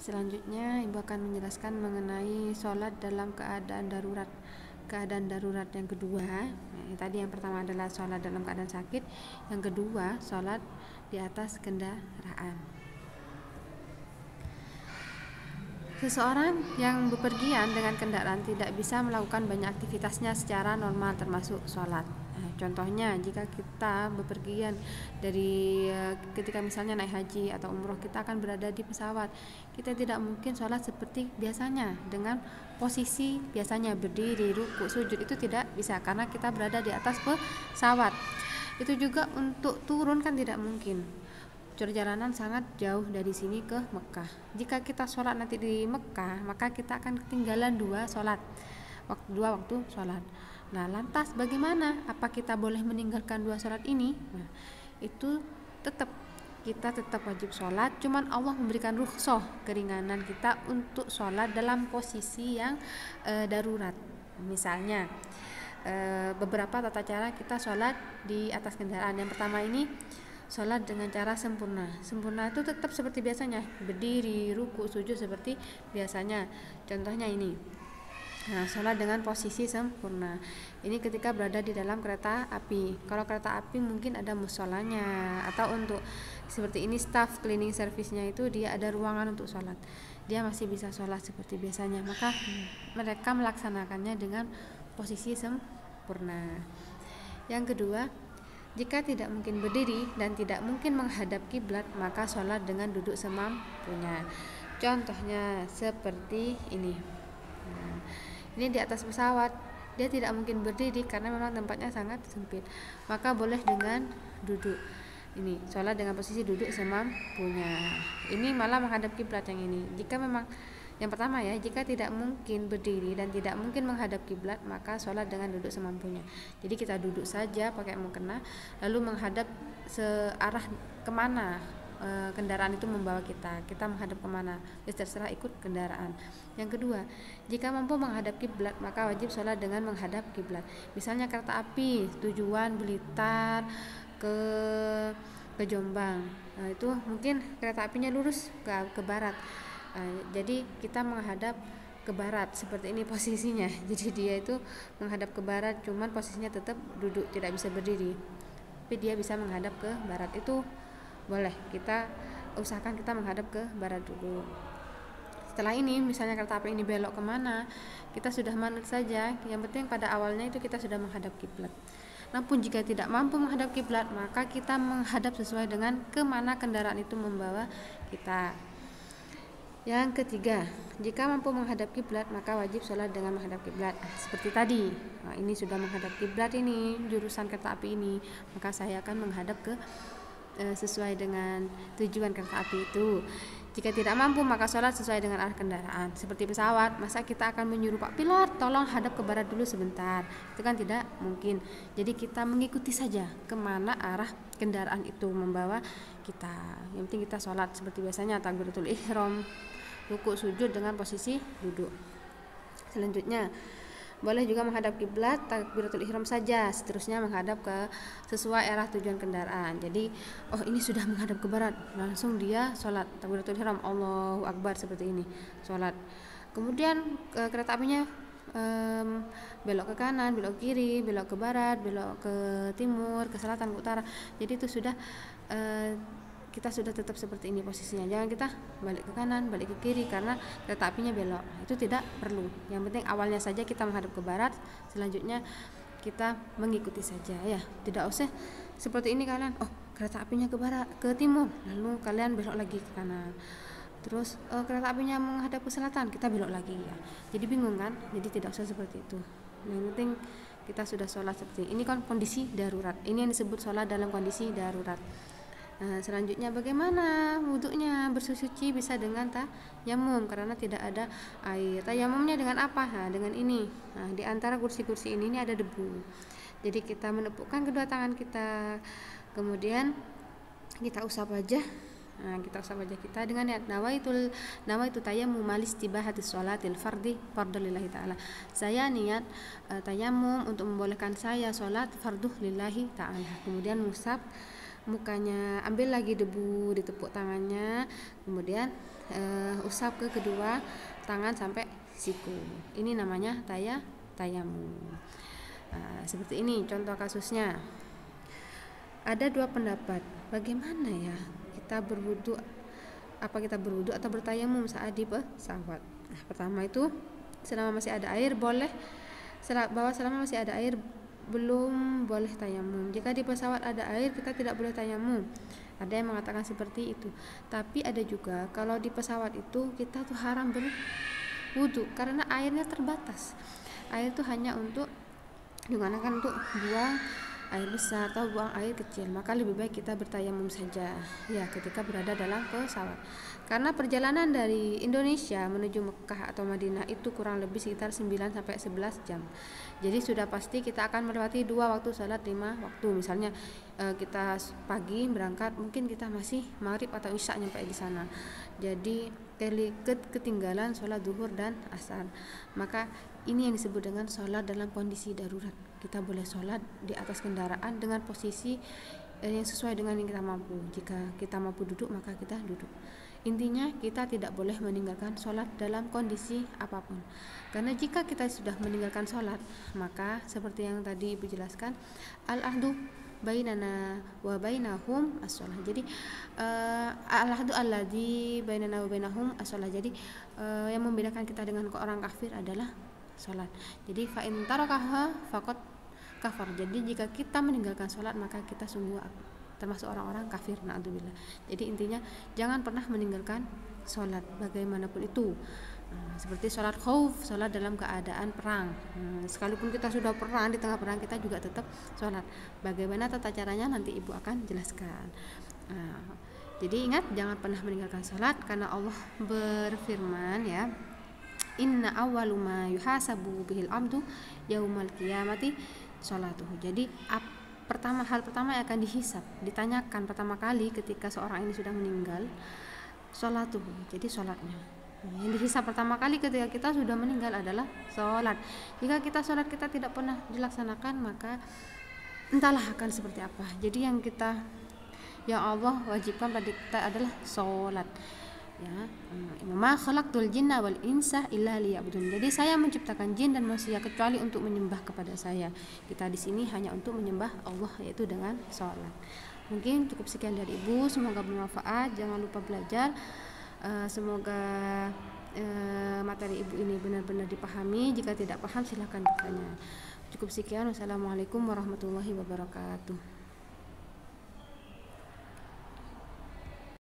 Selanjutnya Ibu akan menjelaskan mengenai sholat dalam keadaan darurat. Keadaan darurat yang kedua, tadi yang pertama adalah sholat dalam keadaan sakit, yang kedua sholat di atas kendaraan. Seseorang yang bepergian dengan kendaraan tidak bisa melakukan banyak aktivitasnya secara normal termasuk sholat. Contohnya jika kita bepergian dari ketika misalnya naik haji atau umroh, kita akan berada di pesawat, kita tidak mungkin sholat seperti biasanya dengan posisi biasanya berdiri, ruku, sujud, itu tidak bisa karena kita berada di atas pesawat. Itu juga untuk turun kan tidak mungkin, perjalanan sangat jauh dari sini ke Mekah. Jika kita sholat nanti di Mekah, maka kita akan ketinggalan dua waktu sholat. Nah, lantas bagaimana? Apa kita boleh meninggalkan dua sholat ini? Nah, itu kita tetap wajib sholat, cuman Allah memberikan rukhsah, keringanan kita untuk sholat dalam posisi yang darurat. Misalnya beberapa tata cara kita sholat di atas kendaraan. Yang pertama ini sholat dengan cara sempurna. Sempurna itu tetap seperti biasanya, berdiri, ruku, sujud seperti biasanya. Contohnya ini. Nah, sholat dengan posisi sempurna. Ini ketika berada di dalam kereta api. Kalau kereta api mungkin ada musholanya, atau untuk seperti ini staff cleaning service-nya itu dia ada ruangan untuk sholat. Dia masih bisa sholat seperti biasanya. Maka mereka melaksanakannya dengan posisi sempurna. Yang kedua, jika tidak mungkin berdiri dan tidak mungkin menghadap kiblat, maka sholat dengan duduk semampunya. Contohnya seperti ini. Nah, ini di atas pesawat, dia tidak mungkin berdiri karena memang tempatnya sangat sempit, maka boleh dengan duduk. Ini sholat dengan posisi duduk semampunya. Ini malah menghadap kiblat yang ini. Jika memang yang pertama ya, jika tidak mungkin berdiri dan tidak mungkin menghadap kiblat, maka sholat dengan duduk semampunya. Jadi kita duduk saja pakai mukena, lalu menghadap searah kemana kendaraan itu membawa kita menghadap kemana, terserah ikut kendaraan. Yang kedua, jika mampu menghadap kiblat, maka wajib sholat dengan menghadap kiblat. Misalnya kereta api tujuan Blitar ke Jombang, nah, itu mungkin kereta apinya lurus ke barat. Jadi kita menghadap ke barat seperti ini posisinya. Jadi dia itu menghadap ke barat, cuman posisinya tetap duduk, tidak bisa berdiri, tapi dia bisa menghadap ke barat. Itu boleh, kita usahakan kita menghadap ke barat dulu. Setelah ini misalnya kereta api ini belok kemana, kita sudah manut saja. Yang penting pada awalnya itu kita sudah menghadap kiblat. Namun jika tidak mampu menghadap kiblat, maka kita menghadap sesuai dengan kemana kendaraan itu membawa kita. Yang ketiga, jika mampu menghadap kiblat, maka wajib sholat dengan menghadap kiblat. Seperti tadi, ini sudah menghadap kiblat, ini jurusan kereta api ini, maka saya akan menghadap ke sesuai dengan tujuan kereta api itu. Jika tidak mampu, maka sholat sesuai dengan arah kendaraan. Seperti pesawat, masa kita akan menyuruh Pak Pilot tolong hadap ke barat dulu sebentar, itu kan tidak mungkin. Jadi kita mengikuti saja kemana arah kendaraan itu membawa kita. Yang penting kita sholat seperti biasanya, takbiratul ihram, rukuk, sujud dengan posisi duduk. Selanjutnya boleh juga menghadap kiblat, takbiratul ihram saja, seterusnya menghadap ke sesuai arah tujuan kendaraan. Jadi ini sudah menghadap ke barat, langsung dia sholat takbiratul ihram, Allahu Akbar, seperti ini sholat. Kemudian kereta apinya belok ke kanan, belok ke kiri, belok ke barat, belok ke timur, ke selatan, ke utara. Jadi itu sudah kita sudah tetap seperti ini posisinya. Jangan kita balik ke kanan, balik ke kiri karena kereta apinya belok. Itu tidak perlu. Yang penting awalnya saja kita menghadap ke barat, selanjutnya kita mengikuti saja ya. Tidak usah seperti ini kalian, kereta apinya ke barat, ke timur, lalu kalian belok lagi ke kanan. Terus kereta apinya menghadap ke selatan, kita belok lagi ya. Jadi bingung kan? Jadi tidak usah seperti itu. Yang penting kita sudah sholat seperti ini kan kondisi darurat. Ini yang disebut sholat dalam kondisi darurat. Nah, selanjutnya bagaimana wudhunya? Bersuci bisa dengan tayamum karena tidak ada air. Tayamumnya dengan apa? Nah, dengan ini. Nah, di antara kursi-kursi ini ada debu. Jadi kita menepukkan kedua tangan kita, kemudian kita usap wajah. Nah, kita usap wajah kita dengan niat nawaitu tayammum listibahatis sholatil fardhu lillahi ta'ala. Saya niat tayamum untuk membolehkan saya sholat fardhu lillahi ta'ala. Kemudian musab mukanya, ambil lagi debu di tepuk tangannya, kemudian usap ke kedua tangan sampai siku. Ini namanya tayamum. Seperti ini contoh kasusnya. Ada dua pendapat, bagaimana ya kita berwudu, apa kita berwudu atau bertayamum saat di pesawat. Pertama itu selama masih ada air boleh, selama masih ada air belum boleh tayamum. Jika di pesawat ada air kita tidak boleh tayamum. Ada yang mengatakan seperti itu. Tapi ada juga kalau di pesawat itu kita tuh haram berwudu karena airnya terbatas. Air itu hanya untuk digunakan untuk buang air besar atau buang air kecil, maka lebih baik kita bertayamum saja ya ketika berada dalam pesawat. Karena perjalanan dari Indonesia menuju Mekah atau Madinah itu kurang lebih sekitar 9 sampai 11 jam. Jadi sudah pasti kita akan melewati 2 waktu salat 5 waktu. Misalnya kita pagi berangkat, mungkin kita masih maghrib atau isya nyampe di sana. Jadi ketinggalan sholat zuhur dan asar. Maka ini yang disebut dengan sholat dalam kondisi darurat. Kita boleh sholat di atas kendaraan dengan posisi yang sesuai dengan yang kita mampu. Jika kita mampu duduk maka kita duduk. Intinya kita tidak boleh meninggalkan sholat dalam kondisi apapun. Karena jika kita sudah meninggalkan sholat, maka seperti yang tadi Ibu jelaskan, al-ahdu bainana wa bainahum as-shalah. Jadi al-ahdu alladzi bainana wa bainahum as-shalah. Jadi yang membedakan kita dengan orang kafir adalah sholat. Jadi fa in tarakaha faqad kafar. Jadi jika kita meninggalkan sholat maka kita sungguh termasuk orang-orang kafir, na'udzubillah. Jadi intinya jangan pernah meninggalkan sholat bagaimanapun itu. Seperti sholat khauf, sholat dalam keadaan perang. Sekalipun kita sudah perang, di tengah perang kita juga tetap sholat. Bagaimana tata caranya nanti Ibu akan jelaskan. Jadi ingat, jangan pernah meninggalkan sholat karena Allah berfirman ya, inna awwalu ma yuhasabu bihil abdu yaumal qiyamati sholatuhu. Jadi hal pertama yang akan dihisab, ditanyakan pertama kali ketika seorang ini sudah meninggal, sholatuhu. Jadi sholatnya. Yang dihisab pertama kali ketika kita sudah meninggal adalah sholat. Jika kita sholat kita tidak pernah dilaksanakan, maka entahlah akan seperti apa. Jadi yang Allah wajibkan pada kita adalah sholat. Ya, ma khalaqtul jinna wal insa illa liya'budun. Jadi saya menciptakan jin dan manusia kecuali untuk menyembah kepada saya. Kita di sini hanya untuk menyembah Allah, yaitu dengan sholat. Mungkin cukup sekian dari Ibu, semoga bermanfaat. Jangan lupa belajar. Semoga materi Ibu ini benar-benar dipahami. Jika tidak paham silahkan bertanya. Cukup sekian. Wassalamualaikum warahmatullahi wabarakatuh.